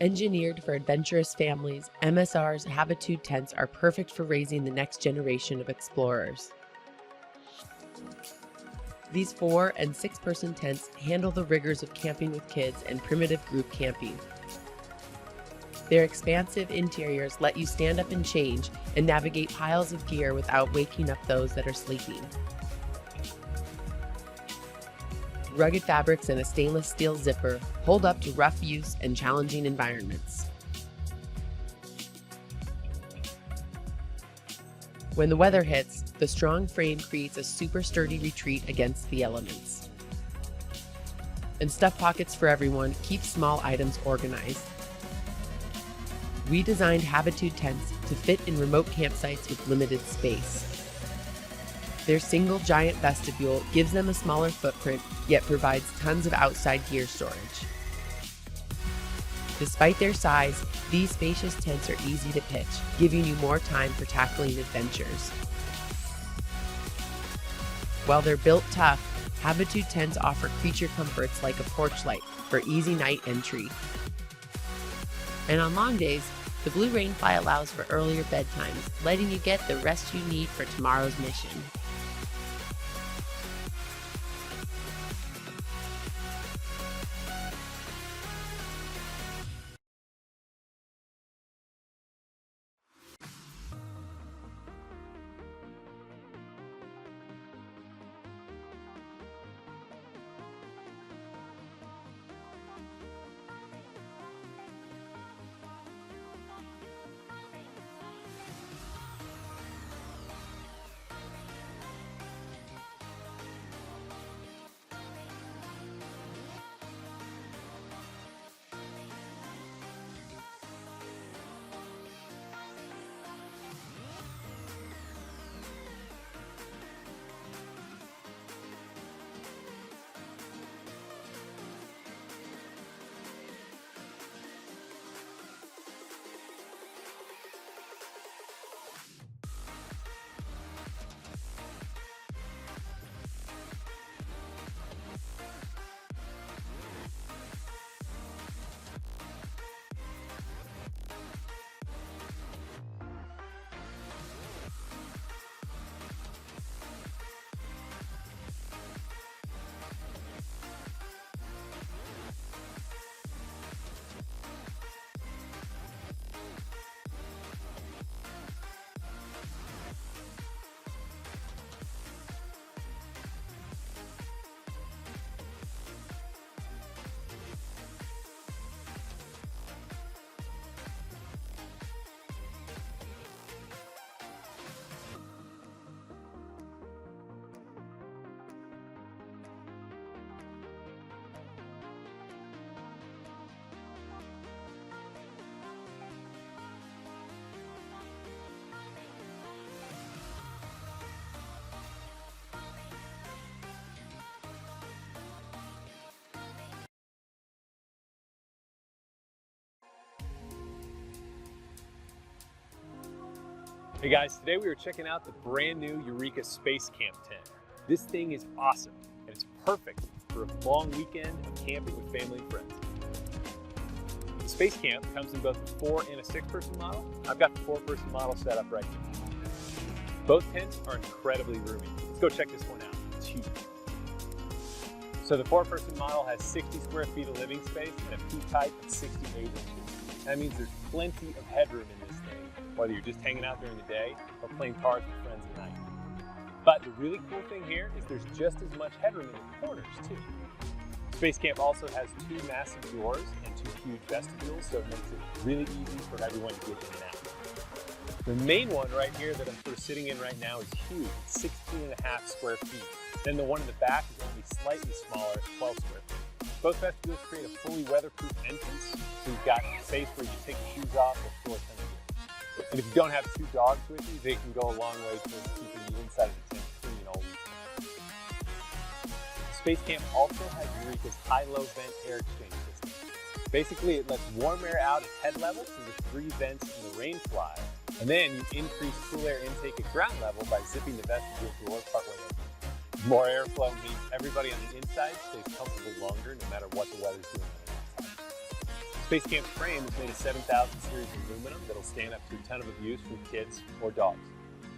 Engineered for adventurous families, MSR's Habitude tents are perfect for raising the next generation of explorers. These 4- and 6-person tents handle the rigors of camping with kids and primitive group camping. Their expansive interiors let you stand up and change and navigate piles of gear without waking up those that are sleeping. Rugged fabrics and a stainless steel zipper hold up to rough use and challenging environments. When the weather hits, the strong frame creates a super sturdy retreat against the elements. And stuff pockets for everyone keep small items organized. We designed Habitude tents to fit in remote campsites with limited space. Their single giant vestibule gives them a smaller footprint, yet provides tons of outside gear storage. Despite their size, these spacious tents are easy to pitch, giving you more time for tackling adventures. While they're built tough, Habitude tents offer creature comforts like a porch light for easy night entry. And on long days, the Blue Rainfly allows for earlier bedtimes, letting you get the rest you need for tomorrow's mission. Hey guys, today we were checking out the brand new Eureka Space Camp tent. This thing is awesome, and it's perfect for a long weekend of camping with family and friends. The Space Camp comes in both a 4- and a 6-person model. I've got the 4-person model set up right here. Both tents are incredibly roomy. Let's go check this one out. It's huge. So the 4-person model has 60 square feet of living space and a peak height of 68 inches. That means there's plenty of headroom in this thing, whether you're just hanging out during the day or playing cards with friends at night. But the really cool thing here is there's just as much headroom in the corners too. Space Camp also has 2 massive doors and 2 huge vestibules, so it makes it really easy for everyone to get in and out. The main one right here that I'm sort of sitting in right now is huge. It's 16.5 square feet. Then the one in the back is only slightly smaller at 12 square feet. Both vestibules create a fully weatherproof entrance, so you've got space where you take your shoes off or store some gear. And if you don't have 2 dogs with you, they can go a long way towards keeping the inside of the tent clean all week. Space Camp also has Eureka's high-low vent air exchange system. Basically, it lets warm air out at head level through the 3 vents in the Rainfly, and then you increase cool air intake at ground level by zipping the vestibule door partway open. More airflow means everybody on the inside stays comfortable longer no matter what the weather's doing on the outside. Space Camp's frame is made of 7000 series aluminum that'll stand up to a ton of abuse from kids or dogs.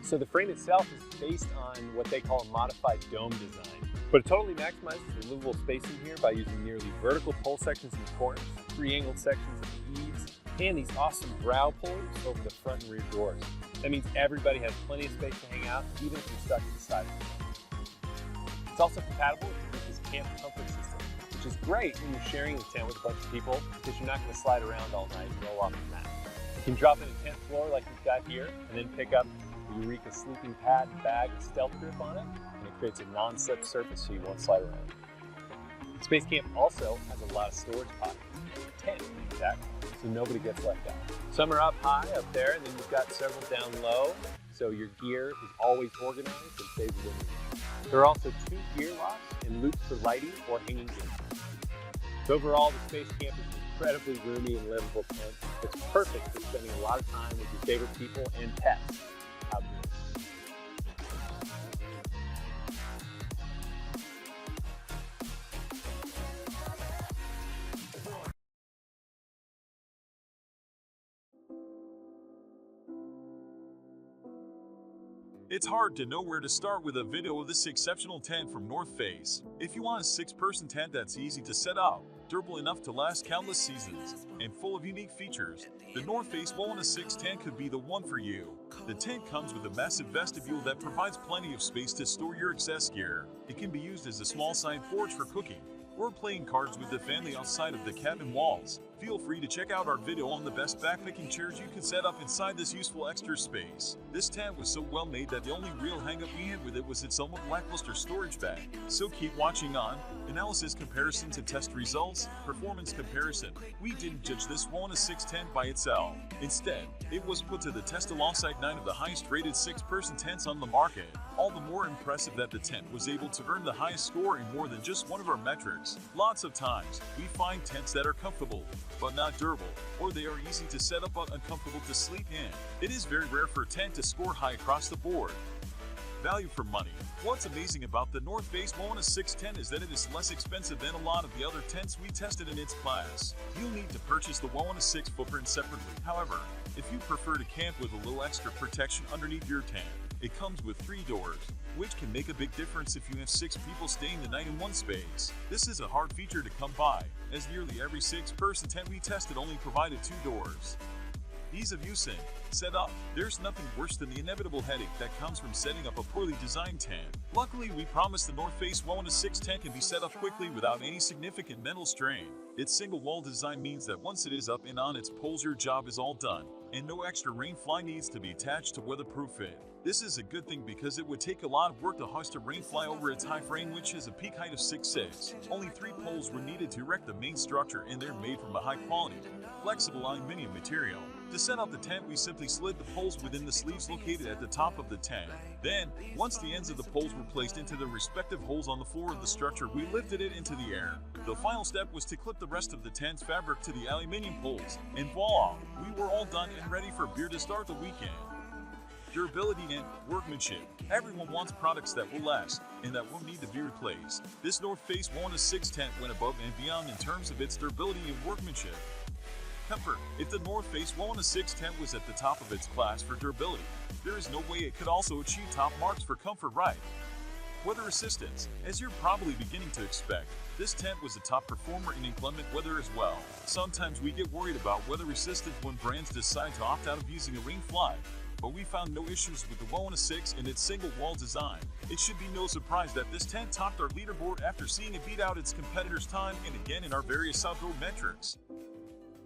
So the frame itself is based on what they call a modified dome design, but it totally maximizes the livable space in here by using nearly vertical pole sections in the corners, 3 angled sections of the eaves, and these awesome brow pullers over the front and rear doors. That means everybody has plenty of space to hang out, even if you're stuck at the side of the It's also compatible with this camp comfort system, which is great when you're sharing the tent with a bunch of people because you're not going to slide around all night and roll off the mat. You can drop in a tent floor like we've got here, and then pick up the Eureka sleeping pad and bag with stealth grip on it, and it creates a non-slip surface so you won't slide around. Space Camp also has a lot of storage pockets, 10 to be exact, so nobody gets left out. Some are up high up there, and then you've got several down low, so your gear is always organized and stays within reach. There are also 2 gear locks and loops for lighting or hanging gear. So overall, the Space Camp is an incredibly roomy and livable tent. It's perfect for spending a lot of time with your favorite people and pets outdoors. It's hard to know where to start with a video of this exceptional tent from North Face. If you want a 6-person tent that's easy to set up, durable enough to last countless seasons, and full of unique features, the North Face Wawona 6 tent could be the one for you. The tent comes with a massive vestibule that provides plenty of space to store your excess gear. It can be used as a small side porch for cooking, or playing cards with the family outside of the cabin walls. Feel free to check out our video on the best backpacking chairs you can set up inside this useful extra space. This tent was so well made that the only real hang-up we had with it was its somewhat lackluster storage bag. So keep watching on. Analysis, comparisons, and test results. Performance comparison. We didn't judge this Wawona 6 tent by itself. Instead, it was put to the test alongside 9 of the highest rated 6-person tents on the market. All the more impressive that the tent was able to earn the highest score in more than just one of our metrics. Lots of times, we find tents that are comfortable, but not durable, or they are easy to set up but uncomfortable to sleep in. It is very rare for a tent to score high across the board. Value for money. What's amazing about the North Face Wawona 6 tent is that it is less expensive than a lot of the other tents we tested in its class. You'll need to purchase the Wawona 6 footprint separately. However, if you prefer to camp with a little extra protection underneath your tent, it comes with 3 doors, which can make a big difference if you have 6 people staying the night in one space. This is a hard feature to come by, as nearly every 6-person tent we tested only provided 2 doors. Ease of use and setup. There's nothing worse than the inevitable headache that comes from setting up a poorly designed tent. Luckily, we promise the North Face Wawona 6 tent can be set up quickly without any significant mental strain. Its single wall design means that once it is up and on its poles, your job is all done, and no extra rain fly needs to be attached to weatherproof it. This is a good thing because it would take a lot of work to hoist a rain fly over its high frame, which has a peak height of 6'6". Only 3 poles were needed to erect the main structure, and they're made from a high quality, flexible aluminum material. To set up the tent, we simply slid the poles within the sleeves located at the top of the tent. Then, once the ends of the poles were placed into their respective holes on the floor of the structure, we lifted it into the air. The final step was to clip the rest of the tent's fabric to the aluminum poles, and voila, we were all done and ready for beer to start the weekend. Durability and workmanship. Everyone wants products that will last and that won't need to be replaced. This North Face Wawona 6 tent went above and beyond in terms of its durability and workmanship. Comfort. If the North Face Wawona 6 tent was at the top of its class for durability, there is no way it could also achieve top marks for comfort, right? Weather resistance. As you're probably beginning to expect, this tent was a top performer in inclement weather as well. Sometimes we get worried about weather resistance when brands decide to opt out of using a rain fly, but we found no issues with the Wawona 6 and its single wall design. It should be no surprise that this tent topped our leaderboard after seeing it beat out its competitors time and again in our various outdoor metrics.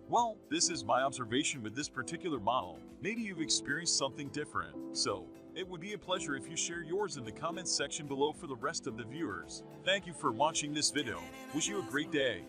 Well, this is my observation with this particular model. Maybe you've experienced something different, so it would be a pleasure if you share yours in the comments section below for the rest of the viewers. Thank you for watching this video. Wish you a great day.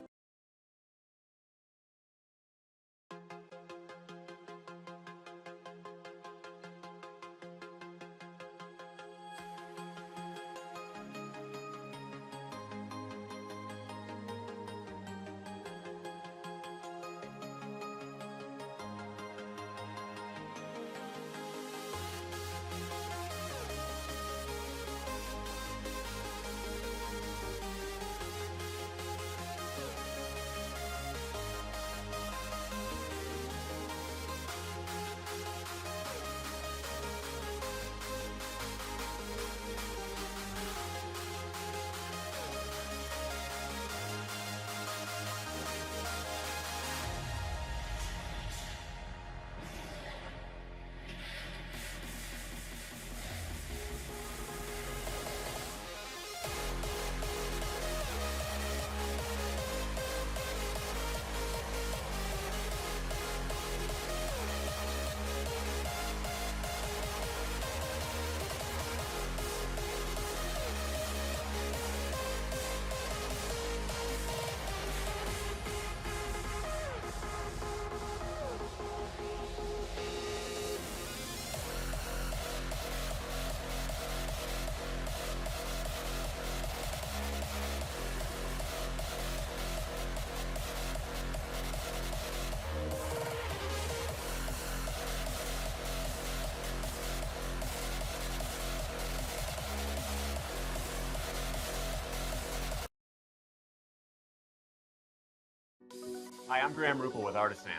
Hi, I'm Graham Ruppel with Artisan.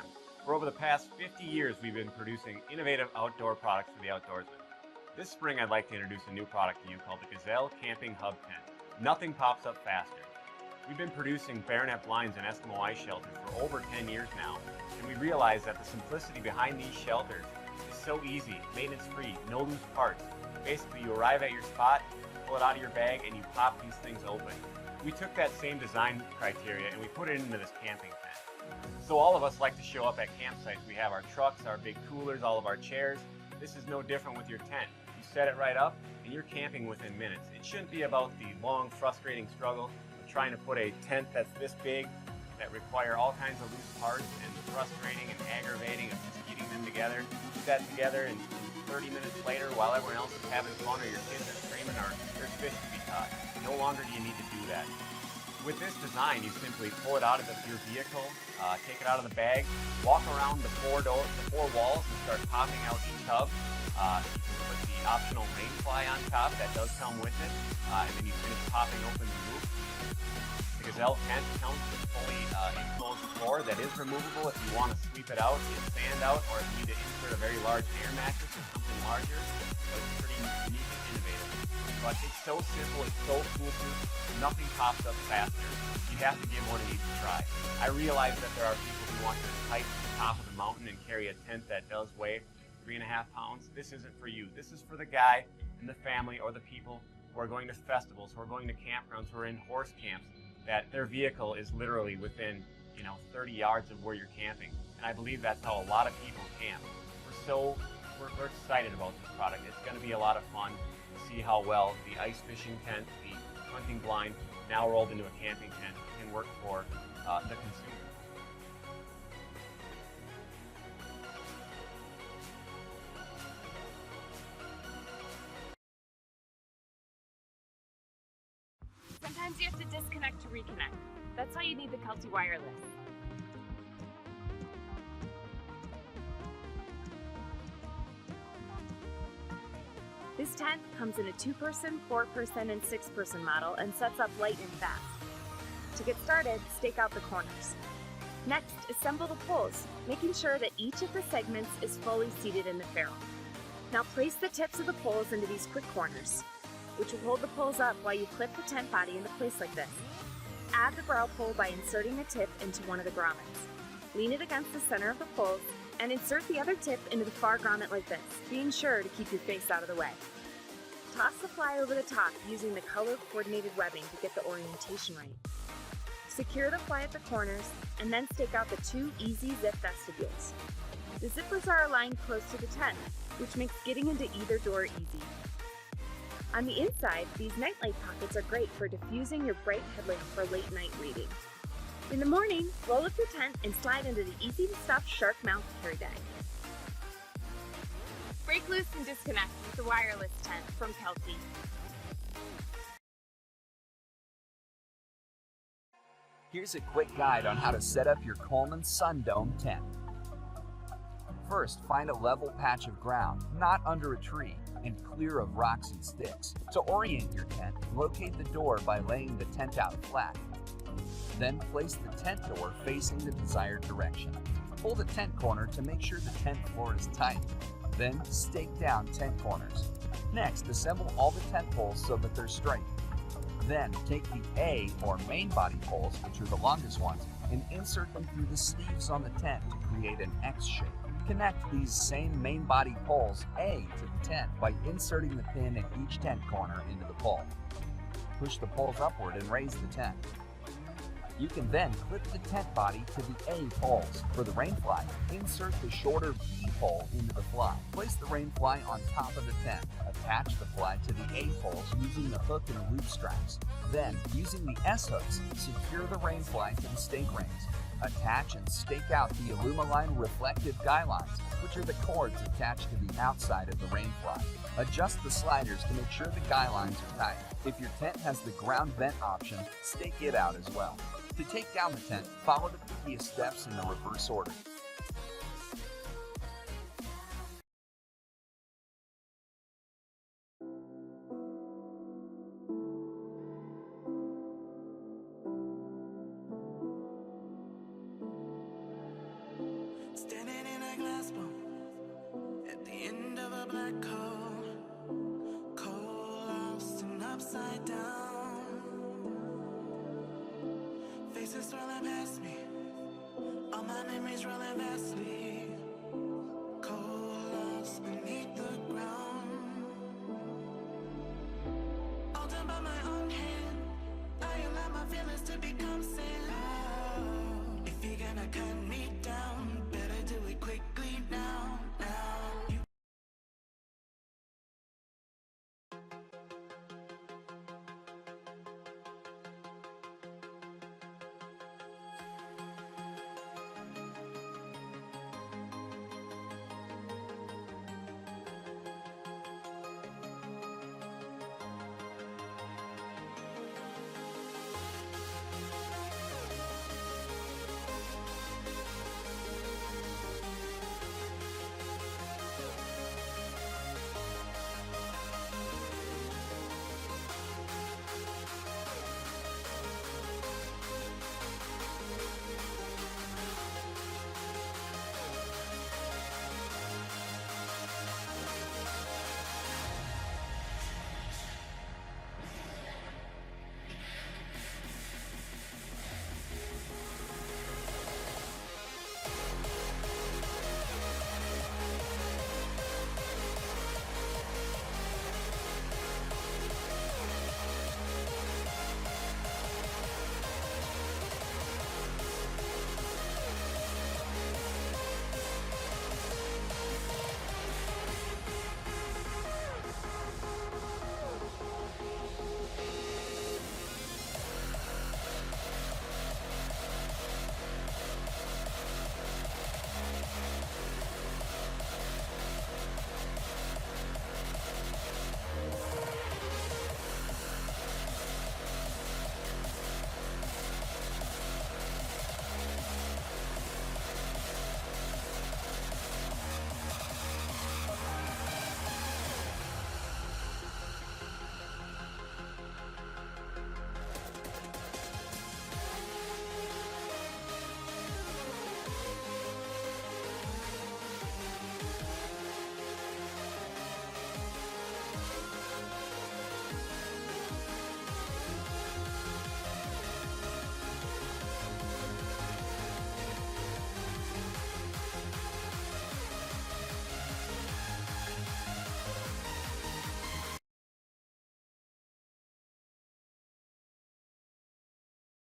For over the past 50 years, we've been producing innovative outdoor products for the outdoorsman. This spring, I'd like to introduce a new product to you called the Gazelle Camping Hub Tent. Nothing pops up faster. We've been producing baronet blinds and Eskimo ice shelters for over 10 years now, and we realize that the simplicity behind these shelters is so easy, maintenance-free, no loose parts. Basically, you arrive at your spot, pull it out of your bag, and you pop these things open. We took that same design criteria and we put it into this camping tent. So all of us like to show up at campsites. We have our trucks, our big coolers, all of our chairs. This is no different with your tent. You set it right up and you're camping within minutes. It shouldn't be about the long, frustrating struggle of trying to put a tent that's this big that require all kinds of loose parts and frustrating and aggravating of just getting them together. Put that together and 30 minutes later while everyone else is having fun or your kids are screaming or there's fish to be caught. No longer do you need to do that. With this design, you simply pull it out of your vehicle, take it out of the bag, walk around the four walls and start popping out each hub. You can put the optional rain fly on top that does come with it, and then you finish popping open the roof. The Gazelle tent comes with a fully enclosed floor that is removable if you want to sweep it out, get sand out, or if you need to insert a very large air mattress or something larger. But it's pretty unique and innovative. But it's so simple, it's so foolproof, nothing pops up faster. You have to give one of these a try. I realize that there are people who want to hike to the top of the mountain and carry a tent that does weigh 3.5 pounds. This isn't for you. This is for the guy and the family or the people who are going to festivals, who are going to campgrounds, who are in horse camps, that their vehicle is literally within 30 yards of where you're camping. And I believe that's how a lot of people camp. We're excited about this product. It's going to be a lot of fun to see how well the ice fishing tent, the hunting blind, now rolled into a camping tent, can work for the consumer. Sometimes you have to disconnect to reconnect. That's why you need the Kelty Wireless. This tent comes in a 2-person, 4-person, and 6-person model and sets up light and fast. To get started, stake out the corners. Next, assemble the poles, making sure that each of the segments is fully seated in the ferrule. Now place the tips of the poles into these quick corners, which will hold the poles up while you clip the tent body into place like this. Add the brow pole by inserting the tip into one of the grommets. Lean it against the center of the poles and insert the other tip into the far grommet like this, being sure to keep your face out of the way. Toss the fly over the top using the color-coordinated webbing to get the orientation right. Secure the fly at the corners and then stake out the 2 easy zip vestibules. The zippers are aligned close to the tent, which makes getting into either door easy. On the inside, these nightlight pockets are great for diffusing your bright headlamp for late night reading. In the morning, roll up your tent and slide into the easy-to-stuff shark mount carry bag. Break loose and disconnect with the wireless tent from Kelty. Here's a quick guide on how to set up your Coleman Sundome tent. First, find a level patch of ground, not under a tree, and clear of rocks and sticks. To orient your tent, locate the door by laying the tent out flat. Then place the tent door facing the desired direction. Pull the tent corner to make sure the tent floor is tight. Then stake down tent corners. Next, assemble all the tent poles so that they're straight. Then take the A or main body poles, which are the longest ones, and insert them through the sleeves on the tent to create an X shape. Connect these same main body poles A to the tent by inserting the pin at each tent corner into the pole. Push the poles upward and raise the tent. You can then clip the tent body to the A poles. For the rain fly, insert the shorter B pole into the fly. Place the rain fly on top of the tent. Attach the fly to the A poles using the hook and loop straps. Then, using the S hooks, secure the rain fly to the stake rings. Attach and stake out the Alumaline reflective guy lines, which are the cords attached to the outside of the rain fly. Adjust the sliders to make sure the guy lines are tight. If your tent has the ground vent option, stake it out as well. To take down the tent, follow the previous steps in the reverse order. a glass bone at the end of a black hole, cold, lost and upside down. Faces swirling past me, all my memories rolling vastly, cold, lost beneath the ground. All done by my own hand.